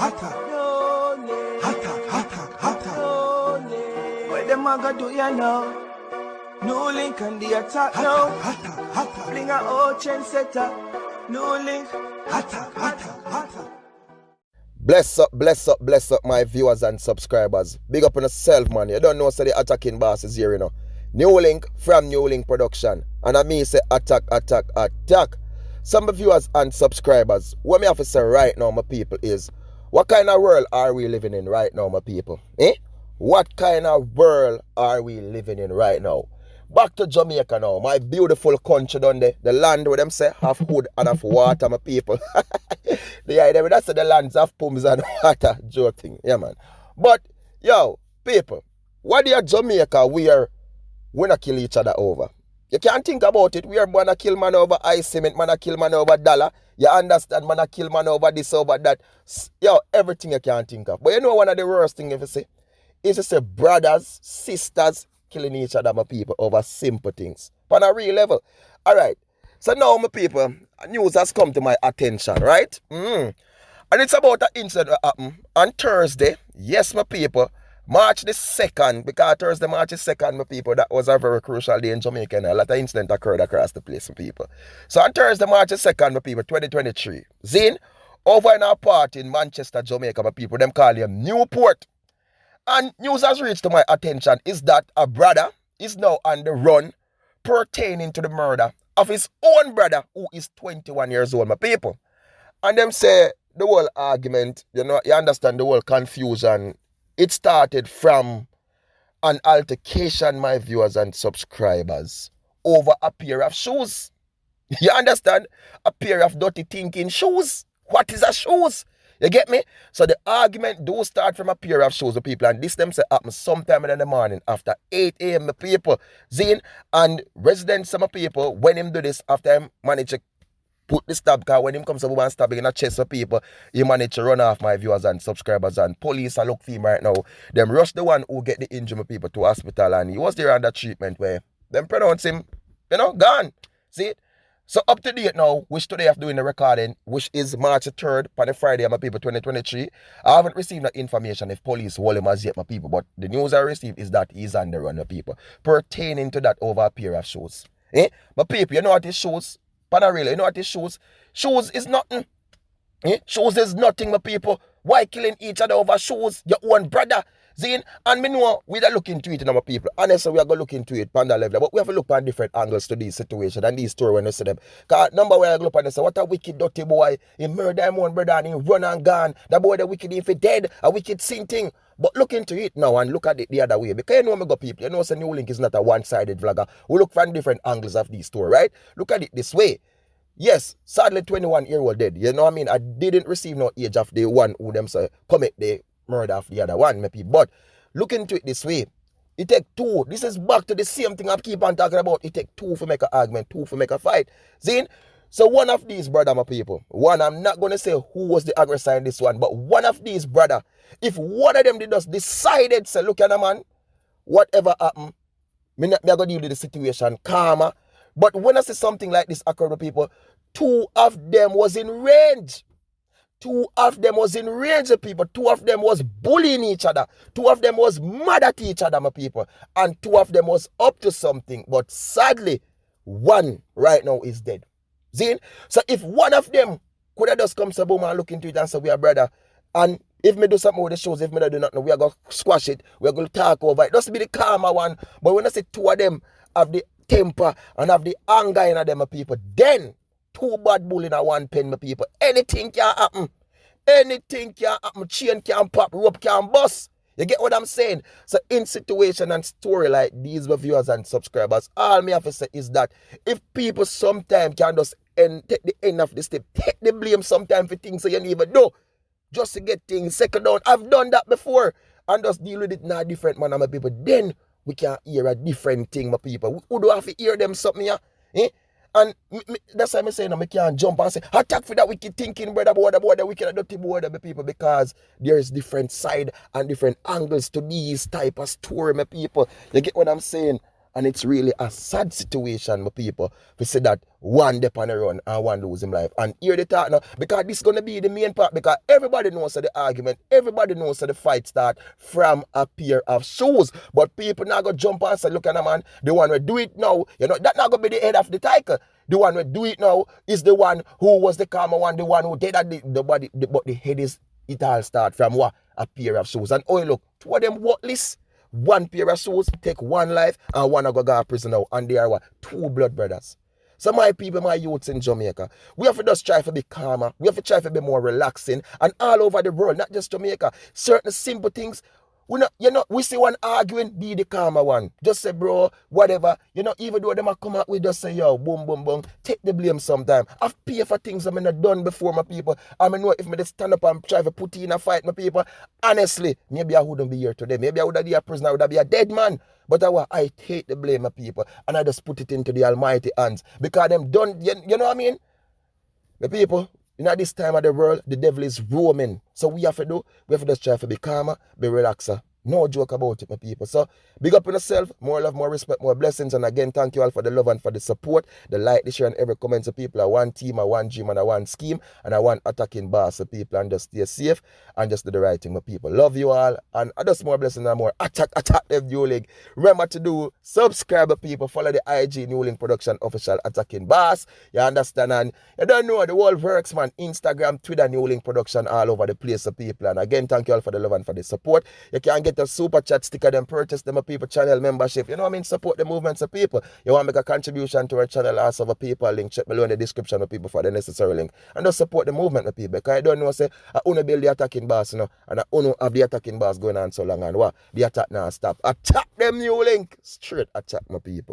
What them a go do ya now? NEWLINK and the attack now. Bring a old chain setter. NEWLINK. Bless up my viewers and subscribers. Big up on yourself, man. You don't know, say the attacking boss is here, you know. NEWLINK from NEWLINK Production. And I mean say attack. Some viewers and subscribers, what me have to say right now, my people, is what kind of world are we living in right now, my people? What kind of world are we living in right now? Back to Jamaica now, my beautiful country down there. The land where them say have food and have water, my people. The idea that's the lands have pumps and water, joking. Yeah, man. But, yo, people, what do Jamaica we're not kill each other over? You can't think about it. We are gonna kill man over ice cement, man a kill man over dollar. You understand, man a kill man over this, over that. Yo, everything you can't think of. But you know one of the worst things if you say is to say brothers, sisters killing each other, my people, over simple things. On a real level. Alright. So now, my people, news has come to my attention, right? And it's about an incident that happened on Thursday. Yes, my people. March the 2nd, because Thursday, March the 2nd, my people, that was a very crucial day in Jamaica, and a lot of incidents occurred across the place, my people. So on Thursday, March the 2nd, my people, 2023, Zine, over in our party in Manchester, Jamaica, my people, them call him Newport. And news has reached to my attention is that a brother is now on the run pertaining to the murder of his own brother, who is 21 years old, my people. And them say the whole argument, you know, you understand the whole confusion. It started from an altercation, my viewers and subscribers, over a pair of shoes. You understand? A pair of dirty thinking shoes. What is a shoes? You get me? So the argument do start from a pair of shoes, people, and this them say happen sometime in the morning after 8 a.m. my people. Zine, and residents of my people, when him do this, after him manage to put the stab, because when him comes over and stab in the chest of people, he managed to run off my viewers and subscribers, and police are look for him right now. Them rush the one who get the injury, my people, to hospital, and he was there under treatment where them pronounce him, you know, gone. See it? So up to date now, which today I'm doing the recording, which is March 3rd, on the Friday, my people, 2023. I haven't received no information if police hold him as yet, my people, but the news I received is that he's on the run, my people, pertaining to that over a pair of shoes. My people, you know what is shoes? Panarilla, you know what is shoes? Shoes is nothing. Shoes is nothing, my people. Why killing each other over shoes? Your own brother. Zine, and me know we are looking into it, my people. Honestly, we are going to look into it, panda level. But we have to look at different angles to these situations and these stories when we see them. Because number one, I look at and say, what a wicked, dirty boy. He murdered him one brother and he run and gone. That boy, the wicked, if he dead, a wicked sin thing. But look into it now and look at it the other way. Because you know me go people, you know say NEWLINK is not a one-sided vlogger. We look from different angles of these stories, right? Look at it this way. Yes, sadly 21-year-old dead. You know what I mean? I didn't receive no age of the one who them say commit the murder of the other one, maybe. But look into it this way. It take two. This is back to the same thing I keep on talking about. It take two for make an argument, two for make a fight. See? So one of these brother, my people, one, I'm not going to say who was the aggressor in this one, but one of these brother, if one of them did just decided, say, look at the man, whatever happened, me going to deal with the situation calmer. But when I say something like this occur to people, two of them was in range. Two of them was in range of people. Two of them was bullying each other. Two of them was mad at each other, my people. And two of them was up to something. But sadly, one right now is dead. See? So if one of them could have just come to boom and look into it and say, we are brother. And if me do something with the shows, if me do nothing, we are going to squash it. We are going to talk over it. Just be the calmer one. But when I say two of them have the temper and have the anger in them, my people, then two bad bull in a one pen, my people. Anything can happen. Anything can happen. Chain can pop, rope can bust. You get what I'm saying? So in situation and story like these, my viewers and subscribers, all me have to say is that if people sometimes can just take the end of the step, take the blame sometimes for things that you never do, just to get things second down. I've done that before and just deal with it in a different manner, my people. Then we can hear a different thing, my people. Who do have to hear them something here? And that's why I'm saying I can't jump and say, attack for that wicked thinking, brother, the wicked dirty boy, my people, because there's different side and different angles to these type of story, my people. You get what I'm saying? And it's really a sad situation, my people. We see that one dip on the run and one lose him life. And here they talk now, because this is going to be the main part, because everybody knows the argument, everybody knows the fight start from a pair of shoes. But people now go jump and say, look at the man, the one who do it now, that not going to be the head of the title. The one who do it now is the one who was the calmer one, the one who did that the body, but the head is, it all start from what? A pair of shoes. And oh, look, two of them worthless. One pair of shoes take one life and one go to prison now. And they are what? Two blood brothers. So my people, my youths in Jamaica, we have to just try to be calmer. We have to try to be more relaxing. And all over the world, not just Jamaica, certain simple things. We see one arguing, be the calmer one. Just say, bro, whatever. Even though they might come out with just say, yo, boom, boom, boom. Take the blame sometime. I've paid for things I'm not done before, my people. I know if I just stand up and try to put in a fight, my people. Honestly, maybe I wouldn't be here today. Maybe I would have been a prisoner, I would have been a dead man. But I take the blame, my people. And I just put it into the almighty hands. Because them done, you know what I mean? The people, this time of the world, the devil is roaming. So we have to just try to be calmer, be relaxer. No joke about it, my people. So, big up on yourself. More love, more respect, more blessings. And again, thank you all for the love and for the support. The like, the share, and every comment. So people are one team, a one dream, and a one scheme. And I want attacking boss. So people, and just stay safe and just do the right thing, my people. Love you all. And just more blessings and more. Attack them NEWLINK. Remember to do subscribe, people. Follow the IG NEWLINK Production Official Attacking Boss. You understand? And you don't know the world works, man. Instagram, Twitter, NEWLINK Production, all over the place, so people. And again, thank you all for the love and for the support. You can get a super chat sticker, then purchase them a people channel membership. You know what I mean? Support the movements of people. You want to make a contribution to our channel, also have a PayPal link. Check below in the description of people for the necessary link. And just support the movement of people. Because I don't know, say, I want to build the attacking boss, and I want to have the attacking boss going on so long, and what? The attack now stop. Attack them NEWLINK. Straight attack, my people.